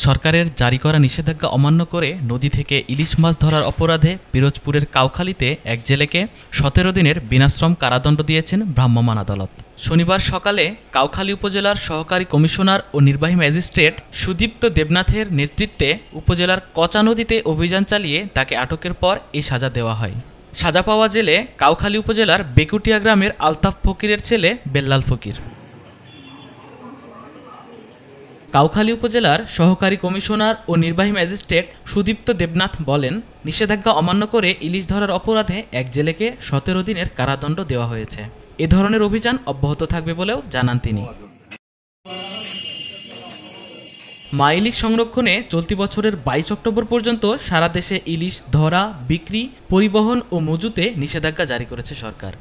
সরকারের জারি করা নিষেধাজ্ঞা অমান্য করে নদী থেকে ইলিশ মাছ ধরার অপরাধে পিরোজপুরের কাউখালীতে এক জেলেকে ১৭ দিনের বিনাশ্রম কারাদণ্ড দিয়েছেন ভ্রাম্যমাণ আদালত। শনিবার সকালে কাউখালী উপজেলার সহকারী কমিশনার ও নির্বাহী ম্যাজিস্ট্রেট সুদীপ্ত দেবনাথের নেতৃত্বে উপজেলার কচা নদীতে অভিযান চালিয়ে তাকে আটকের পর এই সাজা দেওয়া হয়। সাজা পাওয়া জেলে কাউখালী উপজেলার বেকুটিয়া গ্রামের আলতাফ ফকিরের ছেলে বেল্লাল ফকির। কাউখালী উপজেলার সহকারী কমিশনার ও নির্বাহী ম্যাজিস্ট্রেট সুদীপ্ত দেবনাথ বলেন, নিষেধাজ্ঞা অমান্য করে ইলিশ ধরার অপরাধে এক জেলেকে ১৭ দিনের কারাদণ্ড দেওয়া হয়েছে। এ ধরনের অভিযান অব্যাহত থাকবে বলেও জানান তিনি। মা ইলিশ সংরক্ষণে চলতি বছরের ২২ অক্টোবর পর্যন্ত সারা দেশে ইলিশ ধরা, বিক্রি, পরিবহন ও মজুতে নিষেধাজ্ঞা জারি করেছে সরকার।